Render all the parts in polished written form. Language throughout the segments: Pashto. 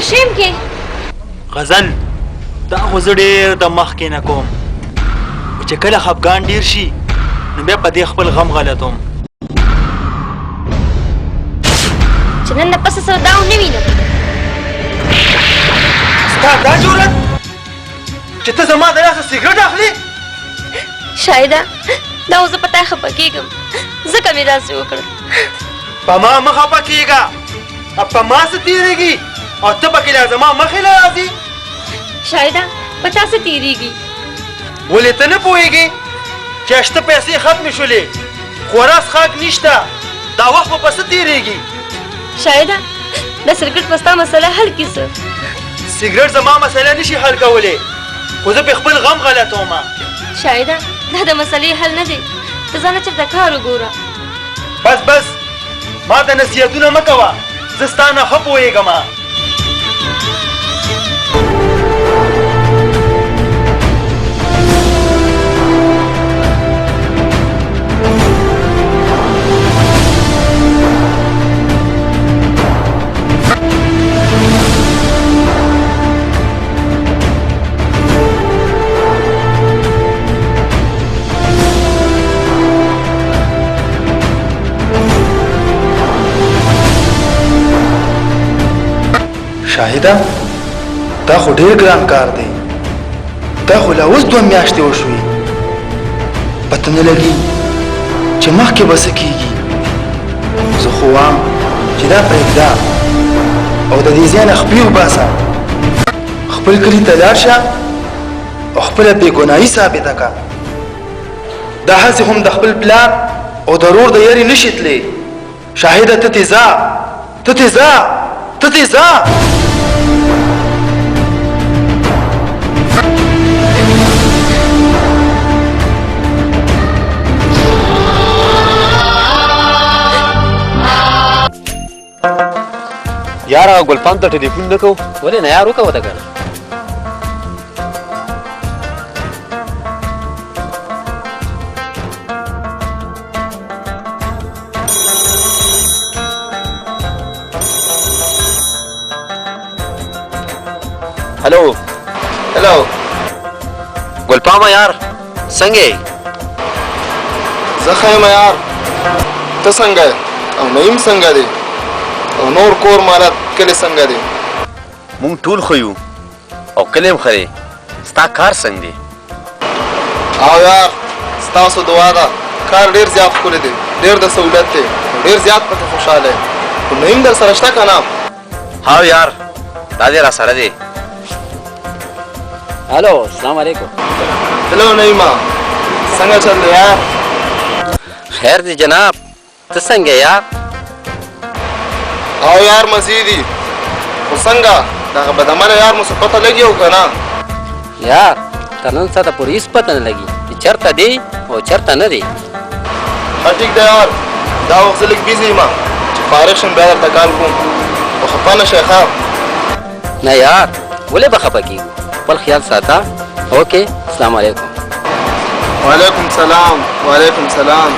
شیم کې غزل دا خو زه ډېر د مخکې نه کوم چې کله خفګان ډېر شي نو بیا په دې خپل غم غلطوم چې نن نه پسه سودا ونه وینم ستا دا جرأت چې ته زما د لاسه سګرټ اخلي شاهده دا اوس زه په تا خفه کېږم ځکه مې داسې وکړل په ما مه خفه کېږه په ما څه تېرېږي او ته پکې لا زما مخې له راځي شاهده په تا څه تېرېږي ولې ته نه پوهېږې چې شته پیسې ختمې شولې خورا څښاک نشته دا وخت به په څه تېرېږي شاهده دا سګرټ به ستا مسله حل کړي څه سګرټ زما مسله نشي حل کولی خو زه په خپل غم غلطوم شاهده دا د مسلې حل نه دی ته ځانه چېرته کار وګوره بس بس ما ته نصیحتونه مه کوه زه ستا نه ښه پوهېږم شاهده دا خو ډېر ګران کار دی دا خو لا اوس 2 میاشتې وشوې پته نه لګي چې مخکې به څه کېږي زه خو وایم چې دا پرېږده او د دې ځای نه خپې وباسه خپل کلي ته لاړ شه او خپله بېګناهي ثابته کړه دا هسې هم د خپل پلار او د ورور د یارې نشي تللی شاهده ته تې ځه ته تې ځه ته تې ځه یار ګلپام ته ټلیفون نه کوو ولې نه یار وکوه ته کنه هلو هلو ګلپامه یار څنګه یې زه ښه یم یار ته څنګه یې او نعیم څنګه دی او نور کور مالت کلی څنګه دی مونږ ټول ښه یو او کلی هم ښه دی ستا کار څنګه دی او یار ستاسو دعا ده کار ډېر زیات ښکلی دی ډېر د سهولت دی ډېر زیات پکې خوشحاله یم خو نعیم در سره شته که نه هاو یار دا دی را سره دی هلو السلام علیکم هلو نعیمه څنګه چل دی یار خیر دی جناب ته څنګه یار او یار مزیدی خو څنګه دغه بدعمله یار مو څه پته لګي او که نه یار تر نن ساعته پورې هېڅ پته نه لګي چې چېرته دی او چېرته نه دی ښه ټیک دی یار دا وخت زه لږ بیزي یم چې فارغ شم بیا درته کال کوم خو خفه نه شئ ښه نه یار ولې به خفه کېږو خپل خیال ساته اوکې السلام علیکم وعلیکم سلام وعلیکم سلام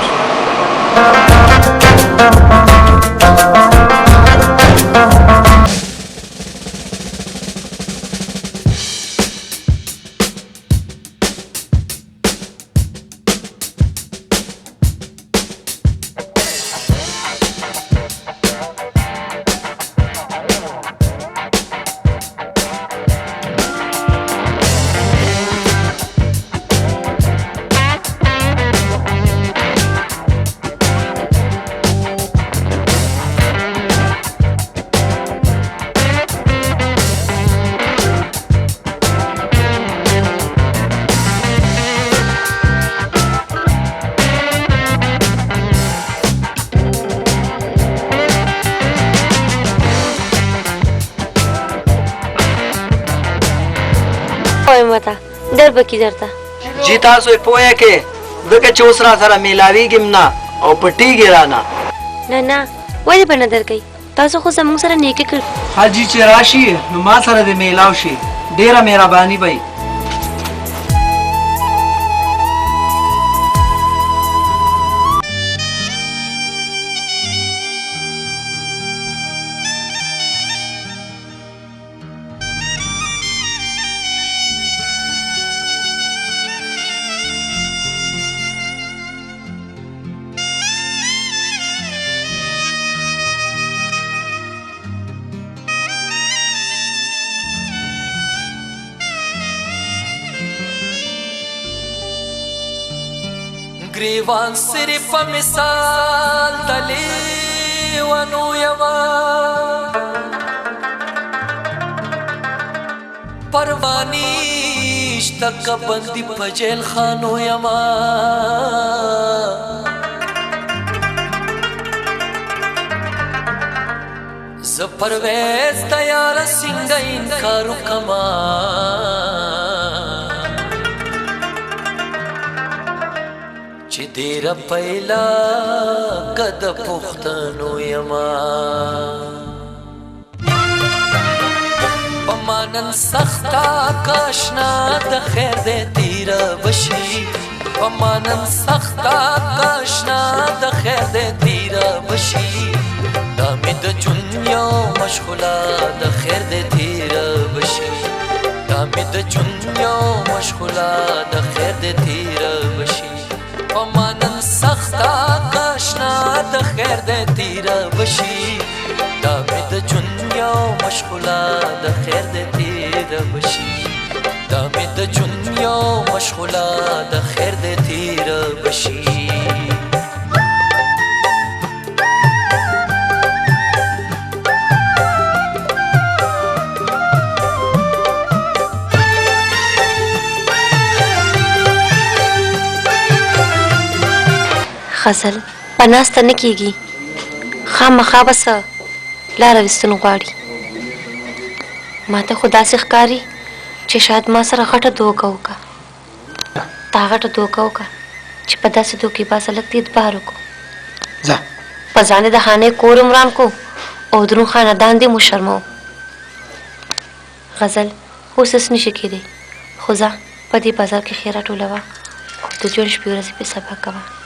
متا در بکی درته جی تاسو یې پوهه کې ځکه چې اوس را سره میلاویږم نه او پټېږي رانه نه نه ولې به نه درکوي تاسو خو زموږ سره نیکي کړ حاجي چې راشي نو ما سره دې میلاو شي ډېره مهرباني به گریوان صرف مثال دلی ونو یما پروانیش تک بندی پجیل خانو یما ز پرویز دیار سنگ انکارو کما چی دیر پیلا قد پختنو یما پمانن سختا کاشنا د خیر دے تیر بشی پمانن سختا کاشنا د خیر دے تیر بشی دامی د جنیا مشغولا د خیر دے تیر بشی دامی د جنیا مشغولا د خیر دے تیر بشی پمانن سختا کاشنا د خیر دے تیر بشی دامی د جنیا مشغولا د خیر دے تیر بشی دامی د جنیا مشغولا د خیر دے تیر بشی غزل پناسته نه کیږي خامخا بس لاره وستون غواړي ما ته خو داسې ښکاري چې شاید ما سره غټه دوکه وکړه تا غټه دوکه وکړه چې په داسې دوکې باسه لږ اعتبار وکړو ځه په ځان یې د خانې کور عمران کو او دروند خاندان دې مو شرمو غزل اوس هېڅ نشي کېدی خو ځه په دې بازار کې خیره ټولوه د ژوند شپې ورځې پې سبا کوه